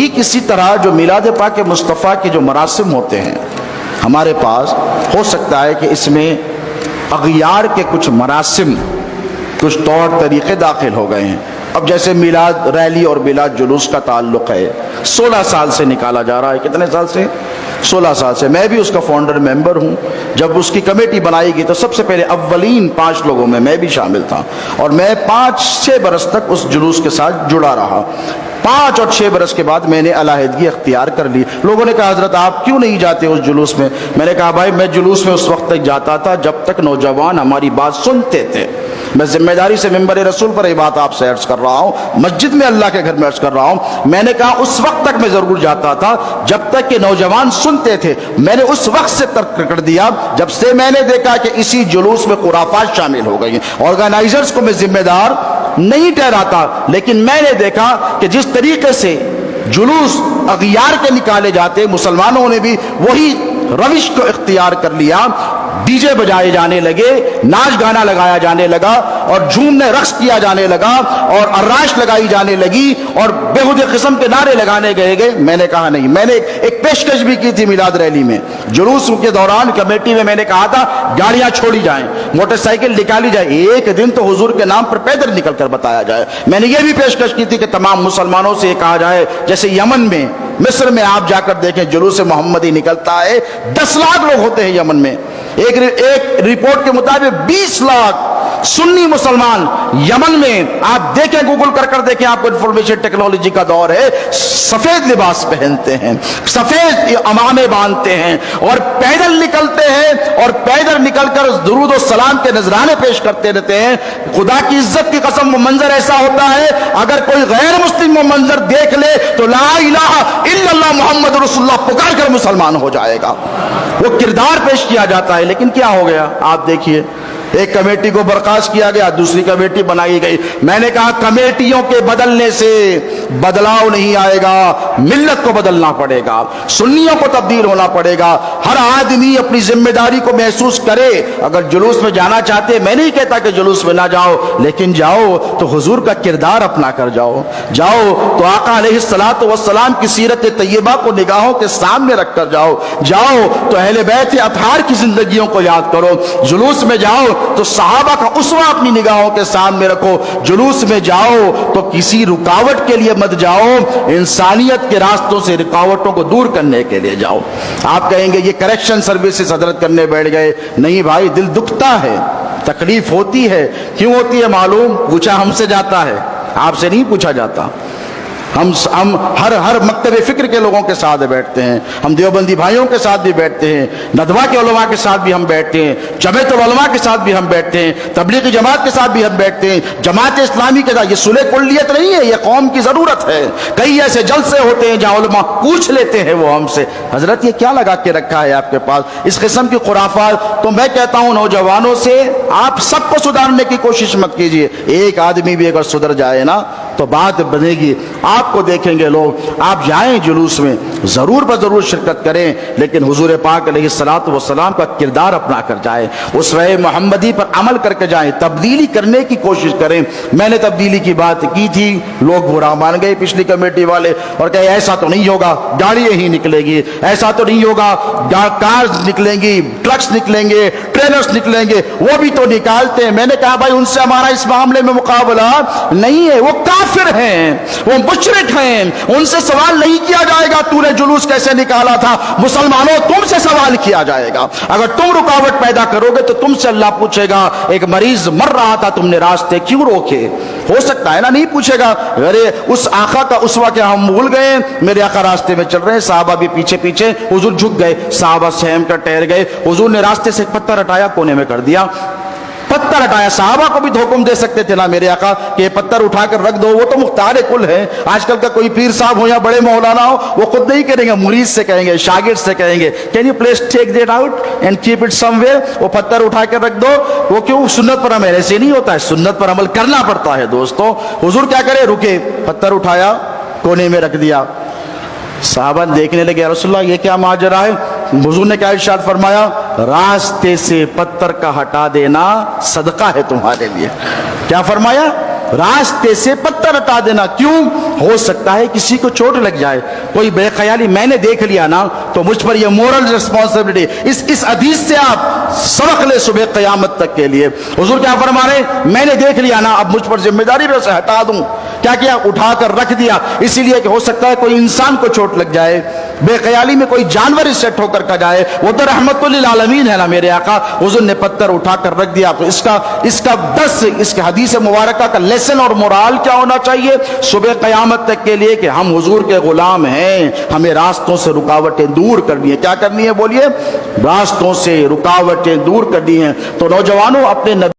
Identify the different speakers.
Speaker 1: ٹھیک اسی طرح جو میلاد پاک مصطفیٰ کے جو مراسم ہوتے ہیں ہمارے پاس، ہو سکتا ہے کہ اس میں اغیار کے کچھ مراسم، کچھ طور طریقے داخل ہو گئے ہیں۔ اب جیسے میلاد ریلی اور میلاد جلوس کا تعلق ہے، 16 سال سے نکالا جا رہا ہے۔ کتنے سال سے؟ 16 سال سے۔ میں بھی اس کا فاؤنڈر ممبر ہوں۔ جب اس کی کمیٹی بنائی گئی تو سب سے پہلے اولین 5 لوگوں میں بھی شامل تھا، اور میں 5-6 برس تک اس جلوس کے ساتھ جڑا رہا۔ 5 اور 6 برس کے بعد میں نے علیحدگی اختیار کر لی۔ لوگوں نے کہا حضرت آپ کیوں نہیں جاتے اس جلوس میں؟ میں نے کہا بھائی میں جلوس میں اس وقت تک جاتا تھا جب تک نوجوان ہماری بات سنتے تھے۔ میں ذمہ داری سے ممبر رسول پر یہ بات آپ سے عرض کر رہا ہوں، مسجد میں اللہ کے گھر میں عرض کر رہا ہوں۔ میں نے کہا اس وقت تک میں ضرور جاتا تھا جب تک کہ نوجوان سنتے تھے۔ میں نے اس وقت سے ترک کر دیا جب سے میں نے دیکھا کہ اسی جلوس میں خرافات شامل ہو گئی ہیں۔ آرگنائزرز کو میں ذمہ دار نہیں ٹھہراتا، لیکن میں نے دیکھا کہ جس طریقے سے جلوس اغیار کے نکالے جاتے، مسلمانوں نے بھی وہی روش کو اختیار کر لیا۔ ڈی جے بجائے جانے لگے، ناچ گانا لگایا جانے لگا، اور جھومنے رقص کیا جانے لگا، اور عراش لگائی جانے لگی، اور بےہودہ قسم کے نعرے لگانے گئے۔ میں نے کہا نہیں۔ میں نے ایک پیشکش بھی کی تھی میلاد ریلی میں، جلوس کے دوران کمیٹی میں نے کہا تھا گاڑیاں چھوڑی جائیں، موٹر سائیکل نکالی جائے، ایک دن تو حضور کے نام پر پیدل نکل کر بتایا جائے۔ میں نے یہ بھی پیشکش کی تھی کہ تمام مسلمانوں سے یہ کہا جائے، جیسے یمن میں، مصر میں آپ جا کر دیکھیں جلوس محمدی نکلتا ہے، 10 لاکھ لوگ ہوتے ہیں یمن میں۔ ایک رپورٹ کے مطابق 20 لاکھ سنی مسلمان یمن میں، آپ دیکھیں گوگل کر دیکھیں، آپ کو انفارمیشن ٹیکنالوجی کا دور ہے، سفید لباس پہنتے ہیں، سفید امامے باندھتے ہیں، اور پیدل نکلتے ہیں، اور پیدل نکل کر درود و سلام کے نذرانے پیش کرتے رہتے ہیں۔ خدا کی عزت کی قسم وہ منظر ایسا ہوتا ہے اگر کوئی غیر مسلم وہ منظر دیکھ لے تو لا الہ الا اللہ محمد رسول اللہ پکار کر مسلمان ہو جائے گا۔ وہ کردار پیش کیا جاتا ہے، لیکن کیا ہو گیا آپ دیکھیے، ایک کمیٹی کو برخاست کیا گیا، دوسری کمیٹی بنائی گئی۔ میں نے کہا کمیٹیوں کے بدلنے سے بدلاؤ نہیں آئے گا، ملت کو بدلنا پڑے گا، سنیوں کو تبدیل ہونا پڑے گا۔ ہر آدمی اپنی ذمہ داری کو محسوس کرے۔ اگر جلوس میں جانا چاہتے، میں نہیں کہتا کہ جلوس میں نہ جاؤ، لیکن جاؤ تو حضور کا کردار اپنا کر جاؤ، جاؤ تو آقا علیہ الصلوۃ والسلام کی سیرت طیبہ کو نگاہوں کے سامنے رکھ کر جاؤ، جاؤ تو اہل بیت اطہار کی زندگیوں کو یاد کرو۔ جلوس میں جاؤ تو صحابہ کا اسوہ اپنی نگاہوں کے سامنے رکھو۔ جلوس میں جاؤ تو کسی رکاوٹ کے لیے مت جاؤ، انسانیت کے راستوں سے رکاوٹوں کو دور کرنے کے لیے جاؤ۔ آپ کہیں گے یہ کریکشن سروسز حضرت کرنے بیٹھ گئے۔ نہیں بھائی، دل دکھتا ہے، تکلیف ہوتی ہے۔ کیوں ہوتی ہے معلوم؟ پوچھا ہم سے جاتا ہے، آپ سے نہیں پوچھا جاتا۔ ہم ہر مکتب فکر کے لوگوں کے ساتھ بیٹھتے ہیں، ہم دیوبندی بھائیوں کے ساتھ بھی بیٹھتے ہیں، ندوہ کے علماء کے ساتھ بھی ہم بیٹھتے ہیں، جمعیت العلماء کے ساتھ بھی ہم بیٹھتے ہیں، تبلیغی جماعت کے ساتھ بھی ہم بیٹھتے ہیں، جماعت اسلامی کے ساتھ۔ یہ صلح کلیت نہیں ہے، یہ قوم کی ضرورت ہے۔ کئی ایسے جلسے ہوتے ہیں جہاں علماء پوچھ لیتے ہیں وہ ہم سے، حضرت یہ کیا لگا کے رکھا ہے آپ کے پاس، اس قسم کی خرافات۔ تو میں کہتا ہوں نوجوانوں سے آپ سب کو سدھارنے کی کوشش مت کیجیے، ایک آدمی بھی اگر سدھر جائے نا تو بات بنے گی۔ آپ کو دیکھیں گے لوگ، آپ جائیں جلوس میں ضرور بضرور شرکت کریں، لیکن حضور پاک علیہ الصلوۃ والسلام کا کردار اپنا کر جائیں، اسوہ محمدی پر عمل کر کے جائیں، تبدیلی کرنے کی کوشش کریں۔ میں نے تبدیلی کی بات کی تھی، لوگ برا مان گئے پچھلی کمیٹی والے، اور کہے ایسا تو نہیں ہوگا، گاڑیاں ہی نکلے گی، ایسا تو نہیں ہوگا، کارز نکلیں گی، ٹرکس نکلیں گے، ٹریلرز نکلیں گے، وہ بھی تو نکالتے ہیں۔ میں نے کہا بھائی ان سے ہمارا اس معاملے میں مقابلہ نہیں ہے، وہ کافر ہیں، وہ مشرک ہیں، ان سے سوال نہیں کیا جائے گا تو نے جلوس کیسے نکالا تھا۔ مسلمانوں تم سے سوال کیا جائے گا، اگر تم رکاوٹ پیدا کرو گے تو تم سے اللہ پوچھے گا ایک مریض مر رہا تھا تم نے راستے کیوں روکے؟ ہو سکتا ہے نا نہیں پوچھے گا، ارے اس آقا کا اسوہ کیا ہم بھول گئے؟ میرے آقا راستے میں چل رہے ہیں، صحابہ بھی پیچھے پیچھے، حضور جھک گئے، صحابہ سہم کر ٹھہر گئے، حضور نے راستے سے ایک پتھر ہٹایا، کونے میں کر دیا، پتھر ہٹایا۔ صحابہ کو بھی حکم دے سکتے تھے نا میرے آقا کہ یہ پتھر اٹھا کر رکھ دو، وہ تو مختار کل ہے۔ آج کل کا کوئی پیر صاحب ہو یا بڑے مولانا ہو، وہ خود نہیں کریں گے، مرید سے کہیں گے، شاگرد سے کہیں گے can you please take that out and keep it some where, وہ پتھر اٹھا کر رکھ دو۔ وہ کیوں؟ سنت پر عمل ایسے نہیں ہوتا ہے، سنت پر عمل کرنا پڑتا ہے دوستوں۔ حضور کیا کرے؟ رکے، پتھر اٹھایا، کونے میں رکھ دیا۔ صحابہ دیکھنے لگے، رسول اللہ یہ کیا ماجرا ہے؟ حضور نے کیا ارشاد فرمایا؟ راستے سے پتھر کا ہٹا دینا صدقہ ہے تمہارے لیے۔ کیا فرمایا؟ راستے سے پتھر ہٹا دینا. کیوں؟ ہو سکتا ہے کسی کو چوٹ لگ جائے, کوئی بے خیالی میں نے دیکھ لیا نا تو مجھ پر یہ مورل ریسپانسبلٹی. اس حدیث سے آپ سبق لے صبح قیامت تک کے لیے. حضور کیا فرما رہے ہیں؟ میں نے دیکھ لیا نا, اب مجھ پر ذمہ داری سے ہٹا دوں. کیا کیا؟ اٹھا کر رکھ دیا. اسی لیے کہ ہو سکتا ہے کوئی انسان کو چوٹ لگ جائے, بے خیالی میں کوئی جانور اس سے ٹھوکر کھا جائے. وہ تو رحمت للعالمین ہے نا میرے آقا. حضور نے پتھر اٹھا کر رکھ دیا. تو اس کا درس, اس کے حدیث مبارکہ کا لیسن اور مورال کیا ہونا چاہیے صبح قیامت تک کے لیے؟ کہ ہم حضور کے غلام ہیں, ہمیں راستوں سے رکاوٹیں دور کرنی ہے. کیا کرنی ہے بولیے؟ راستوں سے رکاوٹیں دور کرنی ہیں. تو نوجوانوں, اپنے نبی